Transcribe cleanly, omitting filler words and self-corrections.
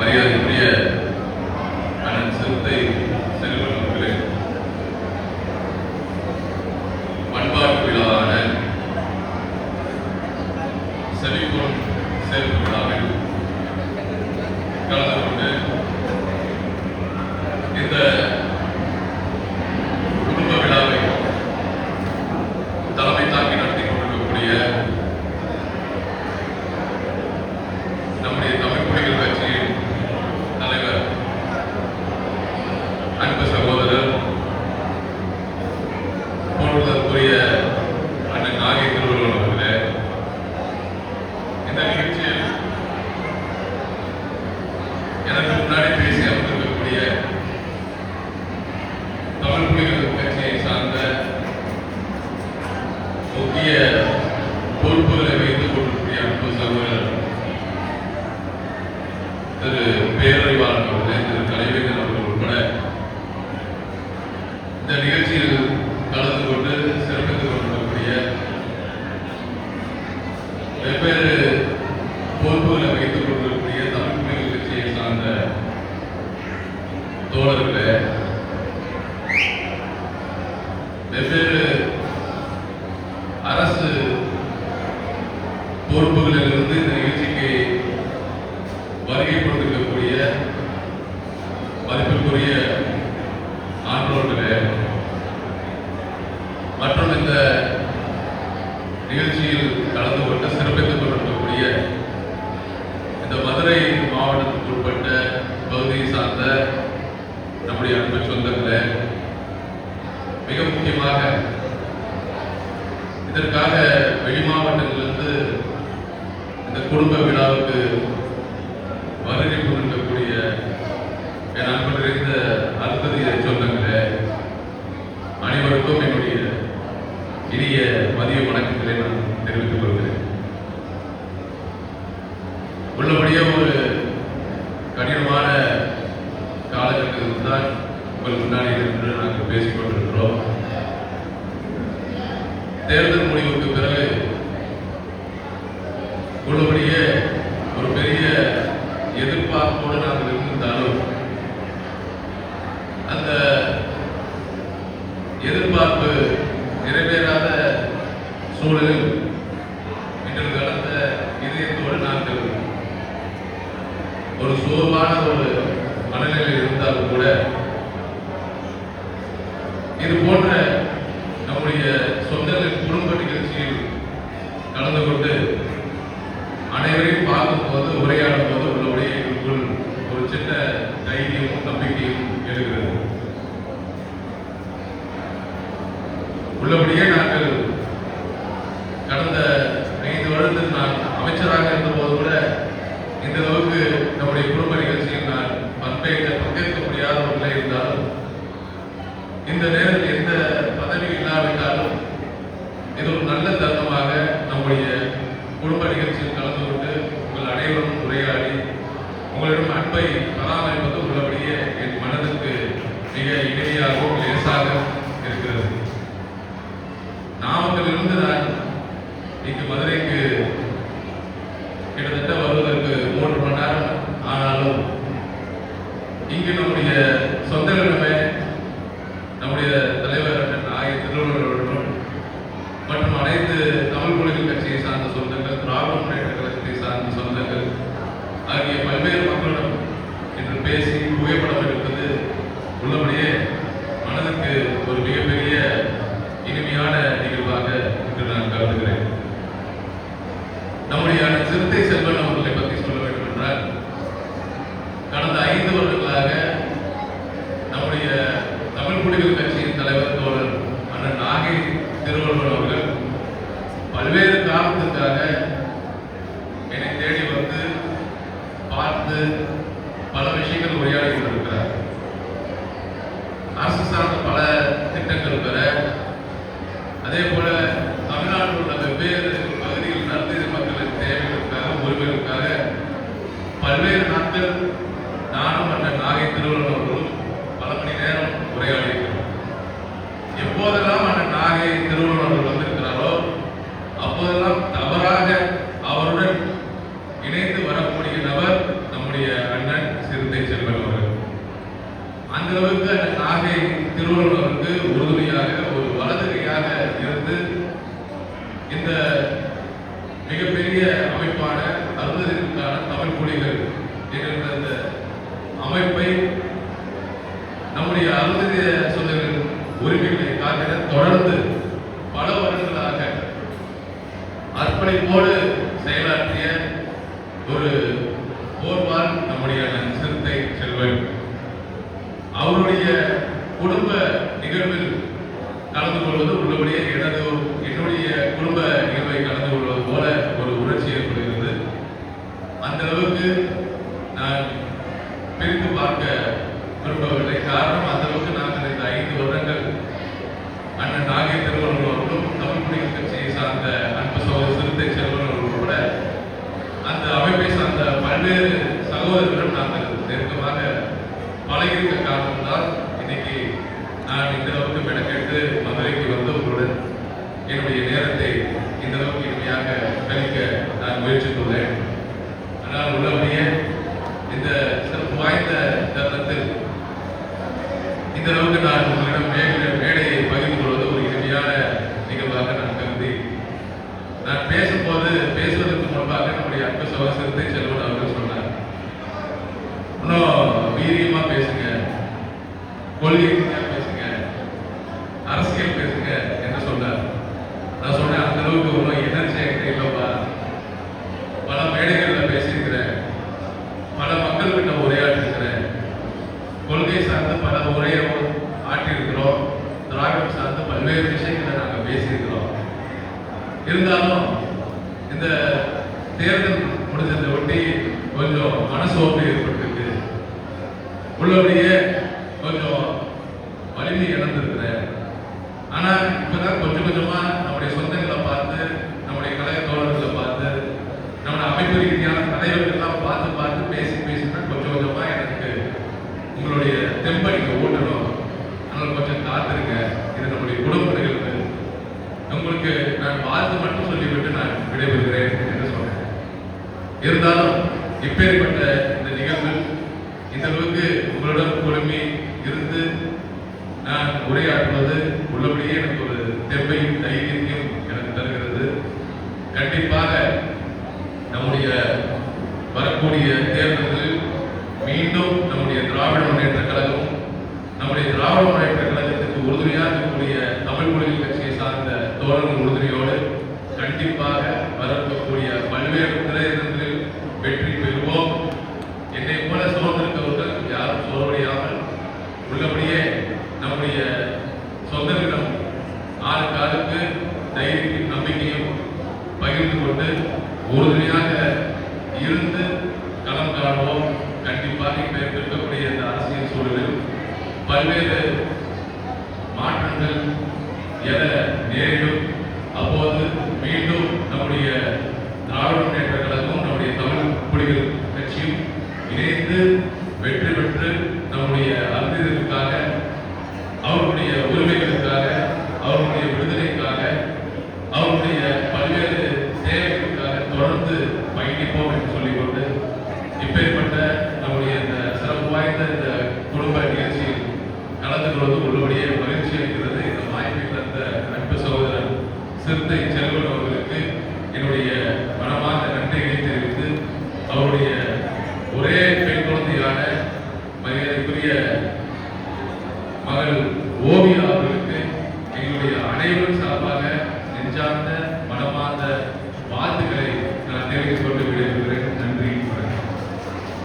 மரியாதைக்குரிய அண்ணன் சிறுத்தை செல்வன் அவர்களே, பண்பாட்டு விழாவான செவிப்பொன் சேர்ப்பு விழாவில் கலந்து கொண்டு இந்த குடும்ப விழாவை தலைமை தாக்கி நடத்தி கொண்டிருக்கக்கூடிய நம்முடைய தமிழ் புலிகள் கட்சியின் தலைவர் அன்பு சகோதரர் போன்றதற்குரிய அண்ணன் நாகை திருவள்ளுவர் அவர்களே, இந்த நிகழ்ச்சியில் எனக்கு முன்னாடி பேசி அமர்ந்திருக்கக்கூடிய தமிழ் புலிகள் கட்சியை சார்ந்த முக்கிய பொறுப்புகளை வைத்துக் கொண்டிருக்கிற அன்பு சகோதரர் திரு பேரறிவாளன் அவர்களே, திரு கலைவேந்தன் அவர்கள் உட்பட இந்த நிகழ்ச்சியில் கலந்து கொண்டு சிறப்பித்துக் கொண்டிருக்கக்கூடிய வெவ்வேறு பொறுப்புகளை வைத்துக் கொண்டிருக்கக்கூடிய தமிழ் புலிகள் கட்சியை சார்ந்த தோழர்களே, வெவ்வேறு அரசு பொறுப்புகளிலிருந்து இந்த நிகழ்ச்சிக்கு வருகை கொடுத்திருக்கக்கூடிய மதிப்பிற்குரிய ஆன்றோர்களே மற்றும் இந்த நிகழ்ச்சியில் கலந்து கொண்டு சிறப்பித்துக் கொண்டிருக்கக்கூடிய இந்த மதுரை மாவட்டத்திற்கு உட்பட்ட பகுதியை சார்ந்த நம்முடைய அன்பு சொந்தங்களே, மிக முக்கியமாக இதற்காக வெளி மாவட்டங்களிலிருந்து இந்த குடும்ப விழாவுக்கு வருகை கொண்டிருக்கக்கூடிய என் அன்பு நிறைந்த அற்புதிய சொந்தங்களே, அனைவருக்கும் என்னுடைய இனிய மதிய வணக்கங்களை நான் தெரிவித்துக் கொள்கிறேன். உள்ளபடியே ஒரு கடினமான காலகட்டத்தில் தான் உங்கள் முன்னாடி இருந்து நாங்கள் பேசிக் கொண்டிருக்கிறோம். தேர்தல் முடிவுக்கு பிறகு உள்ளபடியே ஒரு பெரிய எதிர்பார்ப்போடு நாங்கள் இருந்திருந்தாலும் அந்த எதிர்பார்ப்பு நிறைவேறாத சூழலில் இன்று கடந்த இதயத்தோடு நாங்கள் ஒரு சோர்வான ஒரு மனநிலையில் இருந்தாலும் கூட இது போன்ற நம்முடைய சொந்தங்களின் குடும்ப நிகழ்ச்சியில் கலந்து கொண்டு அனைவரையும் பார்க்கும்போது உரையாடும் போது உள்ளபடியே எங்களுக்குள் ஒரு சின்ன தைரியமும் நம்பிக்கையும் எழுகிறது. உள்ளபடியே நாங்கள் கடந்த 5 வருடத்தில் நான் அமைச்சராக இருந்தபோது கூட இந்த அளவுக்கு நம்முடைய குடும்ப நிகழ்ச்சியில் நான் பங்கேற்க முடியாத ஒரு நிலை இருந்தாலும் இந்த நேரத்தில் எந்த பதவி இல்லாவிட்டாலும் இது ஒரு நல்ல தருணமாக நம்முடைய குடும்ப நிகழ்ச்சியில் கலந்து கொண்டு உங்கள் அனைவரும் உரையாடி உங்களிடம் அன்பை பராமரிப்பது உள்ளபடியே என் மனதுக்கு மிக இனிமையாகவும் லேசாக இருக்கிறது. நாமக்கலிலிருந்து நான் இங்கு மதுரைக்கு கிட்டத்தட்ட வருவதற்கு 3 மணி நேரம் ஆனாலும் இங்கு நம்முடைய சொந்தங்களிடமே நம்முடைய தலைவர் நாகை திருவள்ளுவர்களும் மற்றும் அனைத்து தமிழ் புலிகள் கட்சியை சார்ந்த சொந்தங்கள், திராவிட முன்னேற்ற கழகத்தை சார்ந்த சொந்தங்கள் ஆகிய பல்வேறு மக்களிடம் இன்று பேசி புகைப்படம் எடுப்பது உள்ளபடியே மனதுக்கு ஒரு மிகப்பெரிய இனிமையான நிகழ்வாக இன்று நான் கருதுகிறேன். நம்முடைய சிறுத்தை செல்வன் அவர்களை பற்றி சொல்ல வேண்டும் என்றால், கடந்த 5 வருடங்களாக நம்முடைய தமிழ் புலிகள் கட்சியின் தலைவர் தோழர் அண்ணன் நாகை திருவள்ளுவர் அவர்கள் பல்வேறு காரணத்துக்காக என்னை தேடி வந்து பார்த்து பல விஷயங்கள் உரையாடி கொண்டிருக்கிறார். அரசு சார்ந்த பல திட்டங்கள் பெற, அதே போல தமிழ்நாட்டில் உள்ள வெவ்வேறு பகுதியில் நடுத்தர மக்களின் தேவைகளுக்காக உரிமைகளுக்காக பல்வேறு நாட்கள் நானும் அண்ணன் நாகை திருவள்ளுவர் அவர்களும் பல மணி நேரம் உரையாடி இருக்கிறோம். எப்போதெல்லாம் அண்ணன் நாகை திருவள்ளுவர் அவர்கள் வந்திருக்கிறாரோ அப்போதெல்லாம் தவறாக அவருடன் இணைந்து வரக்கூடிய நபர் நம்முடைய அண்ணன் அந்த அளவுக்கு அந்த நாகை திருவள்ளுவருக்கு உறுதுணையாக ஒரு வலது கையாக இருந்து இந்த மிகப்பெரிய அமைப்பான அருந்ததிற்கான தமிழ் மொழிகள் என்கின்ற இந்த அமைப்பை நம்முடைய அருந்ததிய சொந்தங்களின் உரிமைகளை காக்கிற தொடர்ந்து பல வருடங்களாக அர்ப்பணிப்போடு செயலாற்றிய ஒரு போர்வால் நம்முடைய சிறுத்தை செல்வன் அவருடைய குடும்ப நிகழ்வில் கலந்து கொள்வது உள்ளபடியே என்னுடைய குடும்ப நிகழ்வை கலந்து கொள்வது போல ஒரு உணர்ச்சி ஏற்படுகிறது. அந்த அளவுக்கு நான் பிரித்து பார்க்க விரும்பவில்லை. காரணம் அந்த அளவுக்கு நாங்கள் இந்த 5 வருடங்கள் அண்ணன் நாகை திருவள்ளுவர் அவர்களும் தமிழ் புலிகள் கட்சியை சார்ந்த அன்பு சகோதரர் சிறுத்தை செல்வன் அவர்கள் கூட அந்த அமைப்பை சார்ந்த பல்வேறு சகோதரர்களும் நாங்கள் நெருக்கமாக பழகிருக்க காரணம்தான் இன்னைக்கு நான் இந்த அளவுக்கு மெனக்கெட்டு மதுரைக்கு வந்து உங்களுடன் என்னுடைய நேரத்தை இந்த அளவுக்கு இனிமையாக கழிக்க நான் முயற்சித்துள்ளேன். ஆனால் உள்ளபடியே இந்த சிறப்பு வாய்ந்த தருணத்தில் இந்த அளவுக்கு நான் உங்களிடம் மேடையை பகிர்ந்து கொள்வது ஒரு இனிமையான நிகழ்வாக நான் கருதி நான் பேசுவதற்கு முன்பாக நம்முடைய அன்பு சகோதரர் சிறுத்தை செல்வன் அவர்கள் சொன்னார், இன்னும் வீரியமா பேசுங்க, கொள்கை ரீதியாக பேசுங்க, அரசியல் பேசுங்க என்று சொன்னார். நான் சொன்னேன், அந்த அளவுக்கு ஒன்றும் எனர்ஜி என்கிட்ட இல்லப்பா. பல மேடைகளில் பேசியிருக்கிறேன், பல மக்கள் கிட்ட உரையாற்றிருக்கிறேன், கொள்கை சார்ந்து பல உரையை ஆற்றியிருக்கிறோம், திராவிடம் சார்ந்து பல்வேறு விஷயங்களை நாங்கள் பேசியிருக்கிறோம். இருந்தாலும் இந்த தேர்தல் முடிஞ்சதை ஒட்டி கொஞ்சம் மனசோர்வு ஏற்பட்டிருக்கு. உள்ளபடியே கொஞ்சம் வலிமை இழந்திருக்கிறேன். ஆனால் இப்பதான் கொஞ்சம் கொஞ்சமா நம்முடைய சொந்தங்களை பார்த்து, நம்முடைய கழக தோழர்களை பார்த்து, நம்முடைய அமைப்பு ரீதியான தலைவர்கள்லாம் பார்த்து பேசினா கொஞ்சம் கொஞ்சமா எனக்கு உங்களுடைய தெம்பை நீங்க ஓட்டணும். அதனால கொஞ்சம் காத்திருங்க, இது நம்முடைய குடும்ப நிகழ்வு. உங்களுக்கு நான் வாழ்த்து மட்டும் சொல்லிவிட்டு நான் விடைபெறுகிறேன் என்று சொன்னேன். இருந்தாலும் இப்பேற்பட்ட இந்த நிகழ்வில் இந்த அளவுக்கு உங்களுடன் குழுமி இருந்து நான் உரையாற்றுவது உள்ளபடியே எனக்கு ஒரு தெம்பையும் தைரியத்தையும் எனக்கு தருகிறது. கண்டிப்பாக நம்முடைய வரக்கூடிய தேர்தலில் மீண்டும் நம்முடைய திராவிட முன்னேற்ற கழகம், நம்முடைய திராவிட முன்னேற்ற கழகத்துக்கு உறுதுணையாக இருக்கக்கூடிய தமிழ் மொழிகள் கட்சியை சார்ந்த தோழர்கள் உறுதுணையோடு கண்டிப்பாக வரக்கூடிய பல்வேறு திரையிடங்களில் வெற்றி பெறுவோம். என்னை போல சோர்ந்திருக்கவர்கள் யாரும் சோர்வடையாமல் உள்ளபடியே நம்முடைய சொந்தங்களிடம் ஆளுக்கு தைரியத்தையும் நம்பிக்கையும் பகிர்ந்து கொண்டு உறுதுணையாக இருந்து களம் காணுவோம். கண்டிப்பாக இப்ப இருக்கக்கூடிய இந்த அரசியல் சூழலில் பல்வேறு மாற்றங்கள் என நேரிடும். அப்போது மீண்டும் நம்முடைய திராவிட முன்னேற்ற கழகமும் நம்முடைய தமிழ் புலிகள் கட்சியும் இணைந்து வெற்றி பெற்று நம்முடைய அருந்ததிற்காக, அவர்களுடைய உரிமைகளுக்காக, அவர்களுடைய விடுதலைக்காக, அவர்களுடைய பல்வேறு தேவைகளுக்காக தொடர்ந்து பயணிப்போம் என்று சொல்லிக்கொண்டு இப்பேற்பட்ட நம்முடைய இந்த சிறப்பு வாய்ந்த இந்த குடும்ப நிகழ்ச்சியில் கலந்து கொள்வது உள்ளபடியே மகிழ்ச்சி அளிக்கிறது. இந்த வாய்ப்பை தந்த அன்பு சகோதரர் சிறுத்தை செல்வன் அவர்களுக்கு என்னுடைய மனமார்ந்த நன்றியை தெரிவித்து, அவருடைய ஒரே பெண் குழந்தையான மரியாதைக்குரிய மகள் ஓவியா அவர்களுக்கு எங்களுடைய அனைவரும் சார்பாக நெஞ்சார்ந்த மனமார்ந்த வாழ்த்துக்களை நான் தெரிவித்துக் கொண்டு விடைபெறுகிறேன்.